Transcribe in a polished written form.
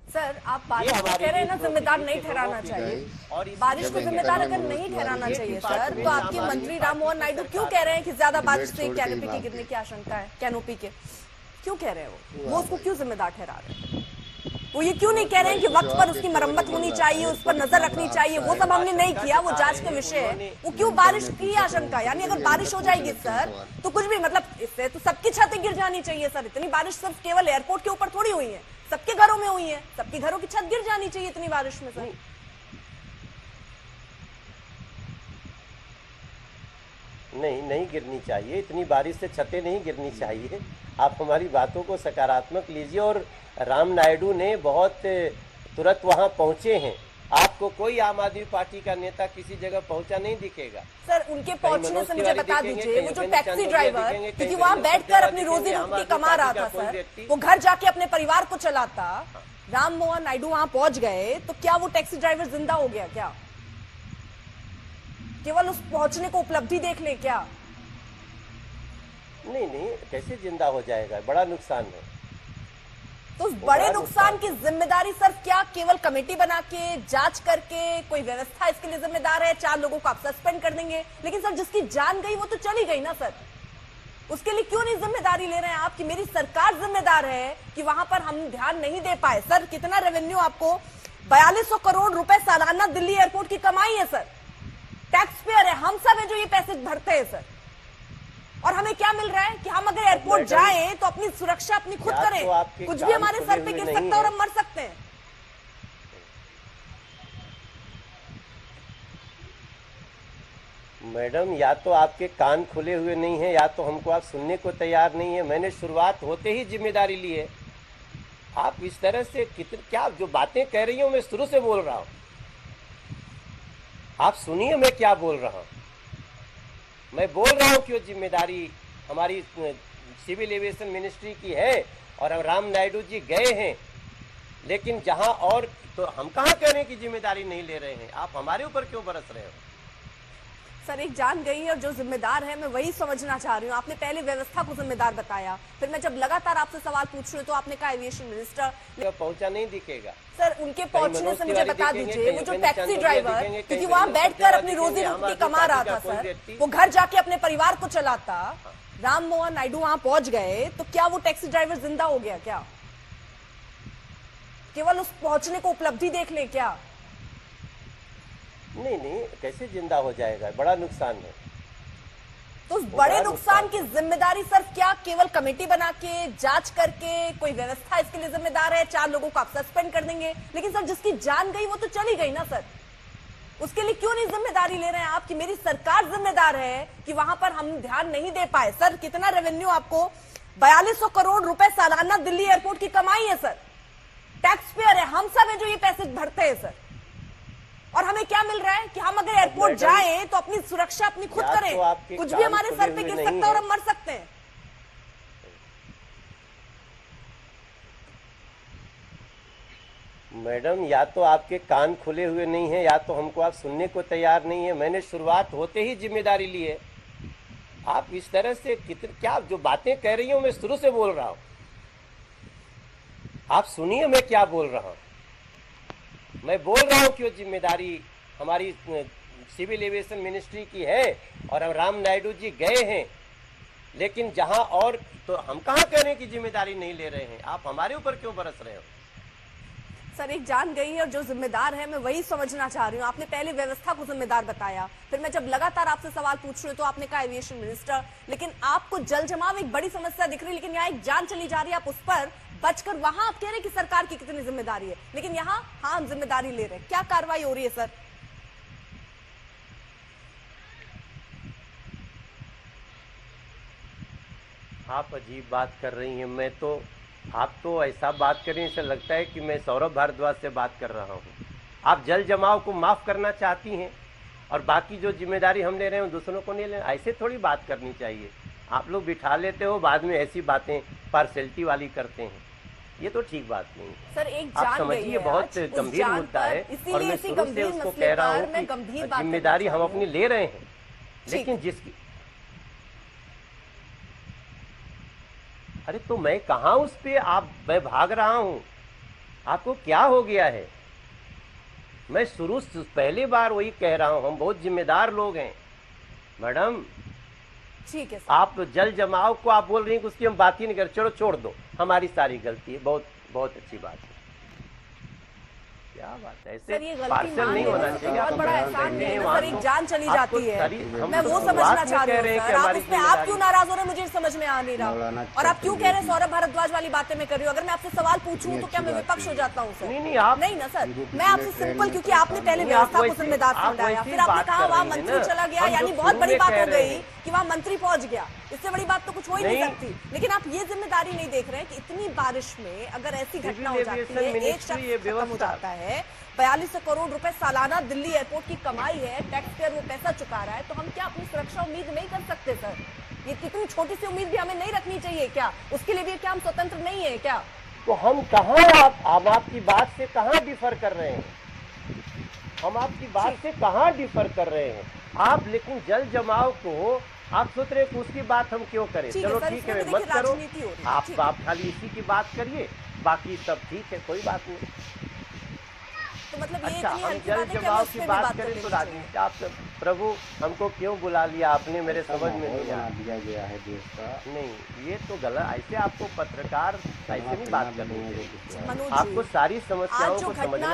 Sir आप बारिश को कह रहे हैं ना जिम्मेदार नहीं ठहराना चाहिए, बारिश को जिम्मेदार अगर नहीं ठहराना चाहिए सर, तो आपके मंत्री राम मोहन नायडू क्यों कह रहे हैं कि ज्यादा बारिश से कैनोपी के गिरने की आशंका है? कैनोपी के क्यों कह रहे हैं वो उसको क्यों जिम्मेदार ठहरा रहे हैं? वो ये क्यों नहीं कह रहे हैं कि वक्त पर उसकी मरम्मत होनी चाहिए, उस पर नजर रखनी चाहिए? वो सब हमने नहीं किया, वो जांच का विषय है। वो क्यों बारिश की आशंका? यानी अगर बारिश हो जाएगी सर तो कुछ भी मतलब इससे तो सबकी छतें गिर जानी चाहिए सर। इतनी बारिश सिर्फ केवल एयरपोर्ट के ऊपर थोड़ी हुई है, सबके घरों में हुई है, सबके घरों की छत गिर जानी चाहिए इतनी बारिश में सर। नहीं गिरनी चाहिए, इतनी बारिश से छतें नहीं गिरनी चाहिए। आप हमारी बातों को सकारात्मक लीजिए। और राम नायडू ने बहुत तुरंत वहां पहुंचे हैं। आपको कोई आम आदमी पार्टी का नेता किसी जगह पहुंचा नहीं दिखेगा सर। उनके पहुंचने से मुझे बता दीजिए, वो जो टैक्सी ड्राइवर क्योंकि वहां बैठकर अपनी रोजी रोटी कमा रहा था सर, वो घर जाके अपने परिवार को चलाता, राम मोहन नायडू वहां पहुंच गए तो क्या वो टैक्सी ड्राइवर जिंदा हो गया? क्या केवल उस पहुंचने को उपलब्धि देख ले क्या? नहीं, कैसे जिंदा हो जाएगा? बड़ा नुकसान है। तो उस बड़े नुकसान की जिम्मेदारी सर क्या केवल कमेटी बना के जांच करके कोई व्यवस्था इसके लिए जिम्मेदार है? 4 लोगों को आप सस्पेंड कर देंगे, लेकिन सर जिसकी जान गई वो तो चली गई ना सर। उसके लिए क्यों नहीं जिम्मेदारी ले रहे हैं आप कि मेरी सरकार जिम्मेदार है कि वहां पर हम ध्यान नहीं दे पाए? सर कितना रेवेन्यू आपको 4200 करोड़ रुपए सालाना दिल्ली एयरपोर्ट की कमाई है सर। टैक्स पेयर है, हम सब है जो ये पैसे भरते हैं सर। और हमें क्या मिल रहा है कि हम अगर एयरपोर्ट जाएं तो अपनी सुरक्षा अपनी खुद करें, तो कुछ भी हमारे सर पे गिर सकता है और हम मर सकते हैं। मैडम, या तो आपके कान खुले हुए नहीं हैं, या तो हमको आप सुनने को तैयार नहीं है। मैंने शुरुआत होते ही जिम्मेदारी ली है। आप इस तरह से क्या जो बातें कह रही हो, मैं शुरू से बोल रहा हूं। आप सुनिए मैं क्या बोल रहा हूं। मैं बोल रहा हूं कि वो जिम्मेदारी हमारी सिविल एविएशन मिनिस्ट्री की है और राम नायडू जी गए हैं। लेकिन जहां और तो हम कहां कह रहे हैं कि जिम्मेदारी नहीं ले रहे हैं? आप हमारे ऊपर क्यों बरस रहे हो? सर एक जान गई है और जो जिम्मेदार है मैं वही समझना चाह रही हूँ। आपने पहले व्यवस्था को जिम्मेदार बताया, फिर मैं जब लगातार आपसे सवाल पूछ रही हूँ तो आपने कहा एविएशन मिनिस्टर पहुंचा नहीं दिखेगा सर। उनके पहुंचने से मुझे बता दीजिए, वो जो टैक्सी ड्राइवर क्योंकि वहां बैठकर अपनी रोजी रोटी कमा रहा था सर, वो घर जाके अपने परिवार को चलाता, राम मोहन नायडू वहां पहुंच गए तो क्या वो टैक्सी ड्राइवर जिंदा हो गया? क्या केवल उस पहुंचने को उपलब्धि देख ले क्या? नहीं, कैसे जिंदा हो जाएगा? बड़ा नुकसान है। तो उस बड़े नुकसान की जिम्मेदारी सर क्या केवल कमेटी बना के जांच करके कोई व्यवस्था इसके लिए जिम्मेदार है? 4 लोगों को आप सस्पेंड कर देंगे, लेकिन सर जिसकी जान गई वो तो चली गई ना सर। उसके लिए क्यों नहीं जिम्मेदारी ले रहे हैं आप कि मेरी सरकार जिम्मेदार है कि वहां पर हम ध्यान नहीं दे पाए? सर कितना रेवेन्यू आपको 4200 करोड़ रुपए सालाना दिल्ली एयरपोर्ट की कमाई है सर। टैक्स पेयर है, हम सब है जो ये पैसे भरते हैं सर। और हमें क्या मिल रहा है कि हम अगर एयरपोर्ट जाएं तो अपनी सुरक्षा अपनी खुद करें, कुछ भी हमारे सर पे गिर सकता है और हम मर सकते हैं। मैडम, या तो आपके कान खुले हुए नहीं हैं, या तो हमको आप सुनने को तैयार नहीं है। मैंने शुरुआत होते ही जिम्मेदारी ली है। आप इस तरह से क्या जो बातें कह रही हो, मैं शुरू से बोल रहा हूं। आप सुनिए मैं क्या बोल रहा हूं। मैं बोल रहा हूं कि वो जिम्मेदारी हमारी सिविल एविएशन मिनिस्ट्री की है और राम नायडू जी गए हैं। लेकिन जहां और तो हम कहां कह रहे हैं कि जिम्मेदारी नहीं ले रहे हैं? आप हमारे ऊपर क्यों बरस रहे हो? सर एक जान गई है और जो जिम्मेदार है मैं वही समझना चाह रही हूँ। आपने पहले व्यवस्था को जिम्मेदार बताया, फिर मैं जब लगातार आपसे सवाल पूछ रही हूँ तो आपने कहा एविएशन मिनिस्टर, लेकिन आपको जल जमाव एक बड़ी समस्या दिख रही है, लेकिन यहाँ एक जान चली जा रही है, आप उस पर बचकर वहां आप कह रहे हैं कि सरकार की कितनी जिम्मेदारी है, लेकिन यहाँ हाँ हम जिम्मेदारी ले रहे हैं। क्या कार्रवाई हो रही है सर? आप अजीब बात कर रही हैं। आप तो ऐसा बात कर रही हैं, ऐसा लगता है कि मैं सौरभ भारद्वाज से बात कर रहा हूँ। आप जल जमाव को माफ करना चाहती हैं और बाकी जो जिम्मेदारी हम ले रहे हैं दूसरों को नहीं ले। ऐसे थोड़ी बात करनी चाहिए। आप लोग बिठा लेते हो, बाद में ऐसी बातें पार्शलिटी वाली करते हैं, ये तो ठीक बात नहीं है। सर एक आप समझिए, बहुत गंभीर मुद्दा है और मैं शुरू से उसको कह रहा हूँ कि जिम्मेदारी हम अपनी ले रहे हैं, लेकिन जिसकी अरे तो मैं कहाँ उस पे मैं भाग रहा हूँ। आपको क्या हो गया है? मैं शुरू से पहली बार वही कह रहा हूं, हम बहुत जिम्मेदार लोग हैं मैडम। ठीक है सर। आप जल जमाव को आप बोल रही हैं कि उसकी हम बात ही नहीं कर, चलो छोड़ दो, हमारी सारी गलती है, बहुत बहुत अच्छी बात है। क्या बात है, सर ये ऐसे गलती पार्सल मान नहीं लेना होना तो चाहिए। बहुत आप बड़ा बयान एहसान देते नहीं हैं, है वहाँ सर, एक तो जान चली आपको जाती है। हम मैं तो वो शुरुआत समझना में चाह कह रही रहे हूँ हैं कि सर, आप हमारी उसमें आप जिम्मेदारी क्यों नाराज हो रहे हैं मुझे समझ में आ नहीं रहा। मौलाना और आप क्यों कह रहे हैं सौरभ भारद्वाज वाली बातें मैं कर रही हूँ। अगर मैं आपसे सवाल पूछूं तो क्या मैं विपक्ष हो जाता हूँ सर? नहीं, आप नहीं ना सर, मैं आपसे सिंपल, क्योंकि आपने पहले नहीं, आप व्यवस्था को वैसे- जिम्मेदार आप समझाया, वैसे फिर आपने बात कहा कर वहां रही हैं मंत्री ना। चला गया, हम यानी जो बहुत शुरू बड़ी में बात कह हो रहे गई हैं। कि वहां मंत्री पहुंच गया। इससे बड़ी बात तो कुछ हो ही नहीं नहीं। सकती। लेकिन आप ये जिम्मेदारी नहीं देख रहे हैं कि इतनी बारिश में अगर ऐसी घटना हो जाती एविएशन है, एक मिनिस्ट्री ये शख्स खत्म हो व्यवस्था- जाता है, 4200 करोड़ रुपए सालाना दिल्ली एयरपोर्ट की कमाई है, टैक्स पेयर वो पैसा चुका रहा है, तो हम क्या अपनी सुरक्षा उम्मीद नहीं कर सकते सर? ये कितनी छोटी सी उम्मीद भी हमें नहीं रखनी चाहिए क्या? उसके लिए भी क्या हम स्वतंत्र नहीं है क्या? तो हम कहाँ, आप आपकी बात से कहाँ डिफर कर रहे हैं? हम आपकी बात से कहाँ डिफर कर रहे हैं? आप लेकिन जल जमाव को आप सोच रहे हैं कि उसकी बात हम क्यों करें? ठीक है चलो सर, ठीक इसमें है, तो मत देखिए करो। राजनीति हो रही है, ठीक है। आप खाली इसी की बात करिए, बाकी सब ठीक है, कोई बात नहीं। तो मतलब ये अच्छा, इतनी हम हल्की जल बात है कि हमें जमाव उस की पे भी बात बात करें कर तो लेनी चाहिए। राजनीति, आप प्रभु हमको क्यों बुला लिया आपने, मेरे समझ में नहीं बना आया। दिया गया है देश का। नहीं, ये तो गलत, ऐसे आपको पत्रकार ऐसे नहीं बात करनी चाहिए। मनोज जी, आपको सारी आज समस्याओं जो को घटना समझना